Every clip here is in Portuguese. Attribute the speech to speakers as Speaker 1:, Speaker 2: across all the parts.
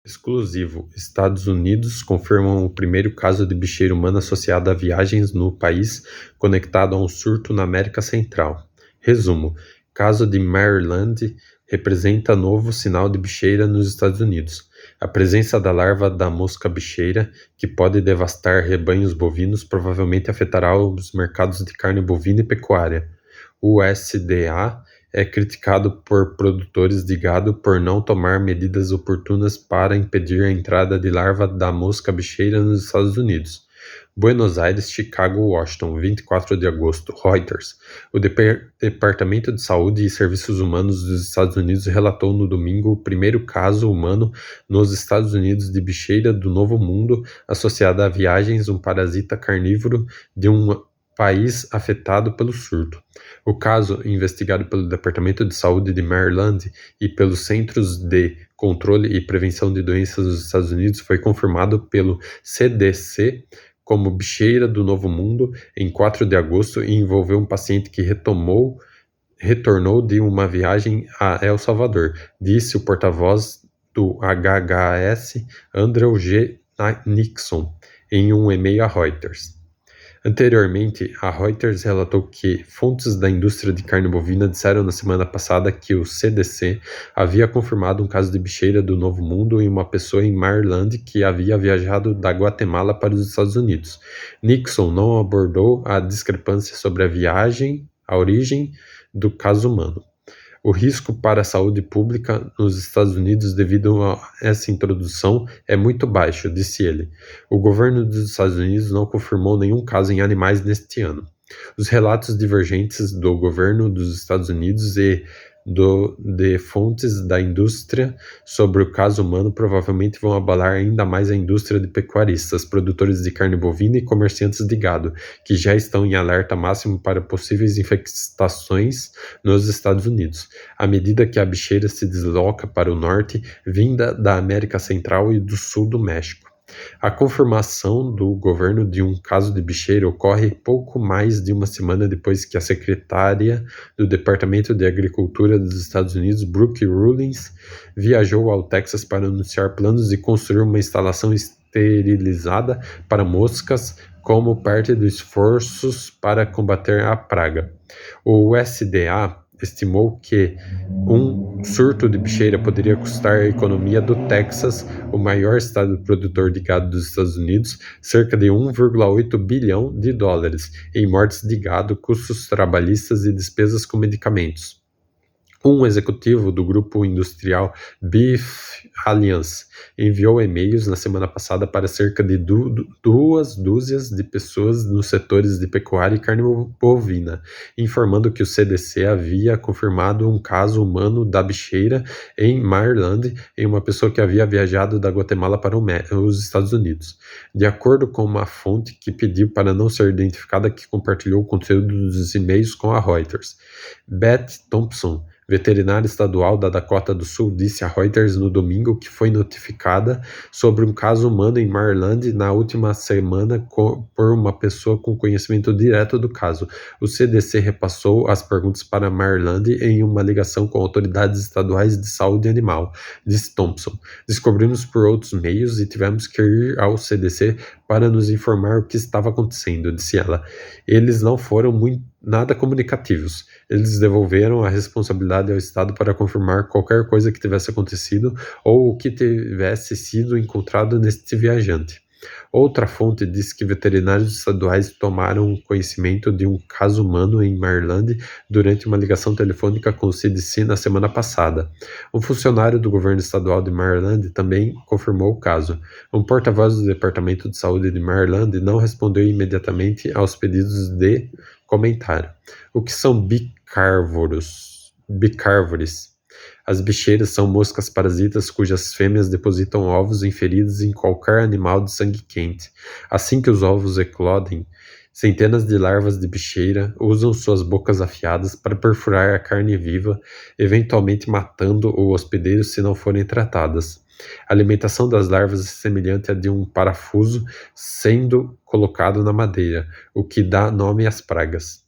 Speaker 1: Exclusivo: Estados Unidos confirmam o primeiro caso de bicheira humana associado a viagens no país conectado a um surto na América Central. Resumo: caso de Maryland representa novo sinal de bicheira nos Estados Unidos. A presença da larva da mosca bicheira, que pode devastar rebanhos bovinos, provavelmente afetará os mercados de carne bovina e pecuária. O USDA é criticado por produtores de gado por não tomar medidas oportunas para impedir a entrada de larva da mosca bicheira nos Estados Unidos. Buenos Aires, Chicago, Washington, 24 de agosto. Reuters. O Departamento de Saúde e Serviços Humanos dos Estados Unidos relatou no domingo o primeiro caso humano nos Estados Unidos de bicheira do Novo Mundo associada a viagens, um parasita carnívoro de um país afetado pelo surto. O caso, investigado pelo Departamento de Saúde de Maryland e pelos Centros de Controle e Prevenção de Doenças dos Estados Unidos, foi confirmado pelo CDC como bicheira do Novo Mundo em 4 de agosto e envolveu um paciente que retornou de uma viagem a El Salvador, disse o porta-voz do HHS, Andrew G. Nixon, em um e-mail a Reuters. Anteriormente, a Reuters relatou que fontes da indústria de carne bovina disseram na semana passada que o CDC havia confirmado um caso de bicheira do Novo Mundo em uma pessoa em Maryland que havia viajado da Guatemala para os Estados Unidos. Nixon não abordou a discrepância sobre a origem do caso humano. O risco para a saúde pública nos Estados Unidos devido a essa introdução é muito baixo, disse ele. O governo dos Estados Unidos não confirmou nenhum caso em animais neste ano. Os relatos divergentes do governo dos Estados Unidos e de fontes da indústria sobre o caso humano provavelmente vão abalar ainda mais a indústria de pecuaristas, produtores de carne bovina e comerciantes de gado, que já estão em alerta máximo para possíveis infestações nos Estados Unidos, à medida que a bicheira se desloca para o norte, vinda da América Central e do sul do México. A confirmação do governo de um caso de bicheira ocorre pouco mais de uma semana depois que a secretária do Departamento de Agricultura dos Estados Unidos, Brooke Rollins, viajou ao Texas para anunciar planos de construir uma instalação esterilizada para moscas como parte dos esforços para combater a praga. O USDA estimou que um surto de bicheira poderia custar à economia do Texas, o maior estado produtor de gado dos Estados Unidos, cerca de 1,8 bilhão de dólares em mortes de gado, custos trabalhistas e despesas com medicamentos. Um executivo do grupo industrial Beef Alliance enviou e-mails na semana passada para cerca de 2 dúzias de pessoas nos setores de pecuária e carne bovina, informando que o CDC havia confirmado um caso humano da bicheira em Maryland em uma pessoa que havia viajado da Guatemala para os Estados Unidos. De acordo com uma fonte que pediu para não ser identificada que compartilhou o conteúdo dos e-mails com a Reuters, Beth Thompson, veterinária estadual da Dakota do Sul, disse a Reuters no domingo que foi notificada sobre um caso humano em Maryland na última semana por uma pessoa com conhecimento direto do caso. O CDC repassou as perguntas para Maryland em uma ligação com autoridades estaduais de saúde animal, disse Thompson. Descobrimos por outros meios e tivemos que ir ao CDC para nos informar o que estava acontecendo, disse ela. Eles não foram nada comunicativos. Eles devolveram a responsabilidade ao Estado para confirmar qualquer coisa que tivesse acontecido ou o que tivesse sido encontrado neste viajante. Outra fonte disse que veterinários estaduais tomaram conhecimento de um caso humano em Maryland durante uma ligação telefônica com o CDC na semana passada. Um funcionário do governo estadual de Maryland também confirmou o caso. Um porta-voz do Departamento de Saúde de Maryland não respondeu imediatamente aos pedidos de comentário. O que são bicárvores? As bicheiras são moscas parasitas cujas fêmeas depositam ovos em feridas em qualquer animal de sangue quente. Assim que os ovos eclodem, centenas de larvas de bicheira usam suas bocas afiadas para perfurar a carne viva, eventualmente matando o hospedeiro se não forem tratadas. A alimentação das larvas é semelhante à de um parafuso sendo colocado na madeira, o que dá nome às pragas.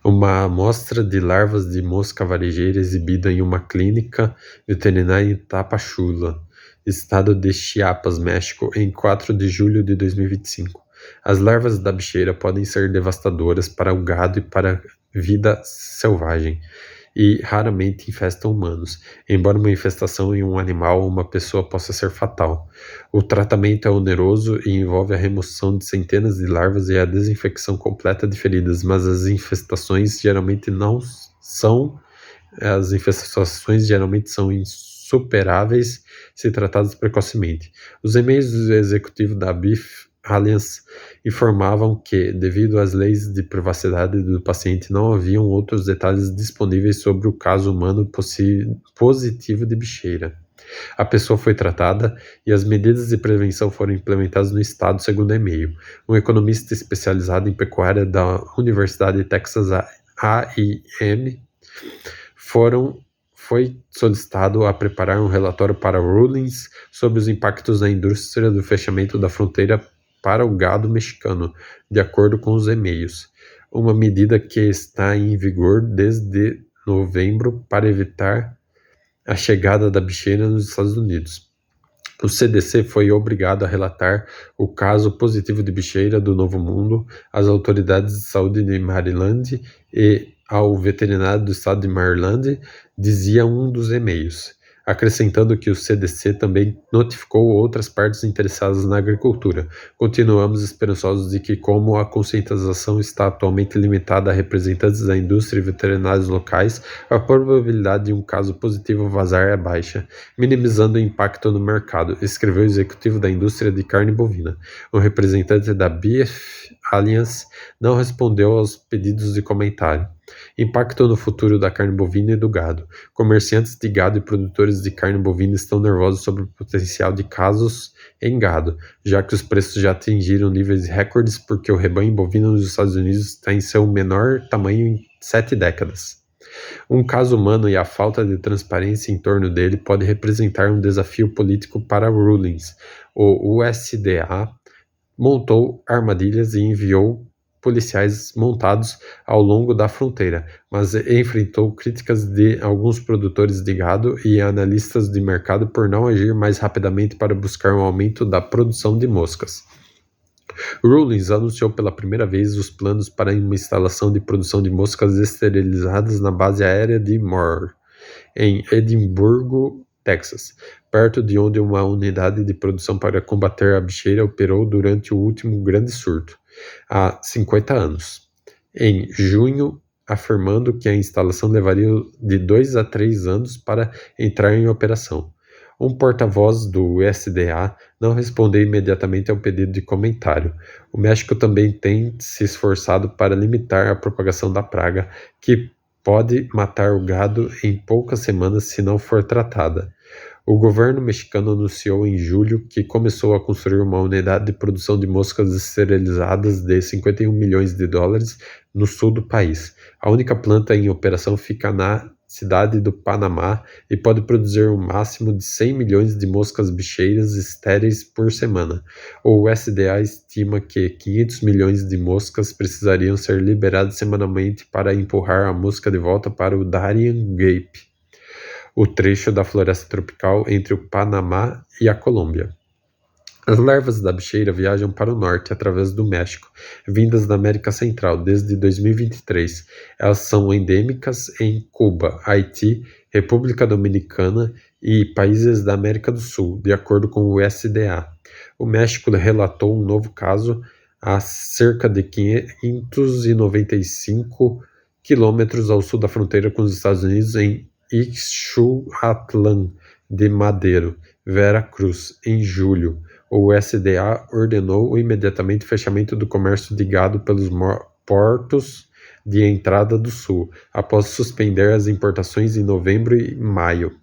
Speaker 1: Uma amostra de larvas de mosca varejeira exibida em uma clínica veterinária em Tapachula, estado de Chiapas, México, em 4 de julho de 2025. As larvas da bicheira podem ser devastadoras para o gado e para a vida selvagem e raramente infestam humanos, embora uma infestação em um animal ou uma pessoa possa ser fatal. O tratamento é oneroso e envolve a remoção de centenas de larvas e a desinfecção completa de feridas, mas as infestações geralmente são insuperáveis se tratadas precocemente. Os e-mails do executivo da Beef Alliance informavam que, devido às leis de privacidade do paciente, não haviam outros detalhes disponíveis sobre o caso humano positivo de bicheira. A pessoa foi tratada e as medidas de prevenção foram implementadas no estado, segundo e-mail. Um economista especializado em pecuária da Universidade de Texas A&M foi solicitado a preparar um relatório para Rawlings sobre os impactos na indústria do fechamento da fronteira para o gado mexicano, de acordo com os e-mails. Uma medida que está em vigor desde novembro para evitar a chegada da bicheira nos Estados Unidos. O CDC foi obrigado a relatar o caso positivo de bicheira do Novo Mundo às autoridades de saúde de Maryland e ao veterinário do estado de Maryland, dizia um dos e-mails, acrescentando que o CDC também notificou outras partes interessadas na agricultura. Continuamos esperançosos de que, como a conscientização está atualmente limitada a representantes da indústria e veterinários locais, a probabilidade de um caso positivo vazar é baixa, minimizando o impacto no mercado, escreveu o executivo da indústria de carne bovina. Um representante da Beef Alliance não respondeu aos pedidos de comentário. Impacto no futuro da carne bovina e do gado. Comerciantes de gado e produtores de carne bovina estão nervosos sobre o potencial de casos em gado, já que os preços já atingiram níveis recordes porque o rebanho bovino nos Estados Unidos está em seu menor tamanho em 7 décadas. Um caso humano e a falta de transparência em torno dele pode representar um desafio político para Rawlings. O USDA montou armadilhas e enviou policiais montados ao longo da fronteira, mas enfrentou críticas de alguns produtores de gado e analistas de mercado por não agir mais rapidamente para buscar um aumento da produção de moscas. Rawlings anunciou pela primeira vez os planos para uma instalação de produção de moscas esterilizadas na base aérea de Moore, em Edimburgo, Texas, perto de onde uma unidade de produção para combater a bicheira operou durante o último grande surto, há 50 anos. Em junho, afirmando que a instalação levaria de 2 a 3 anos para entrar em operação. Um porta-voz do USDA não respondeu imediatamente ao pedido de comentário. O México também tem se esforçado para limitar a propagação da praga, que pode matar o gado em poucas semanas se não for tratada. O governo mexicano anunciou em julho que começou a construir uma unidade de produção de moscas esterilizadas de 51 milhões de dólares no sul do país. A única planta em operação fica na cidade do Panamá e pode produzir um máximo de 100 milhões de moscas bicheiras estéreis por semana. O USDA estima que 500 milhões de moscas precisariam ser liberadas semanalmente para empurrar a mosca de volta para o Darien Gap, o trecho da floresta tropical entre o Panamá e a Colômbia. As larvas da bicheira viajam para o norte através do México, vindas da América Central desde 2023. Elas são endêmicas em Cuba, Haiti, República Dominicana e países da América do Sul, de acordo com o USDA. O México relatou um novo caso a cerca de 595 quilômetros ao sul da fronteira com os Estados Unidos, em Ixuatlán de Madero, Veracruz, em julho. O USDA ordenou imediatamente o fechamento do comércio de gado pelos portos de entrada do sul, após suspender as importações em novembro e maio.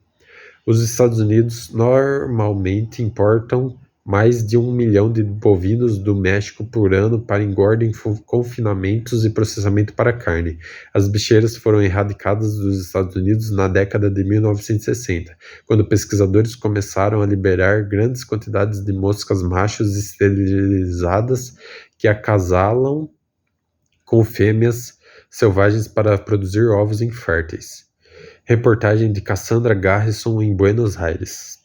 Speaker 1: Os Estados Unidos normalmente importam mais de 1 milhão de bovinos do México por ano para engorda em confinamentos e processamento para carne. As bicheiras foram erradicadas dos Estados Unidos na década de 1960, quando pesquisadores começaram a liberar grandes quantidades de moscas machos esterilizadas que acasalam com fêmeas selvagens para produzir ovos inférteis. Reportagem de Cassandra Garrison em Buenos Aires.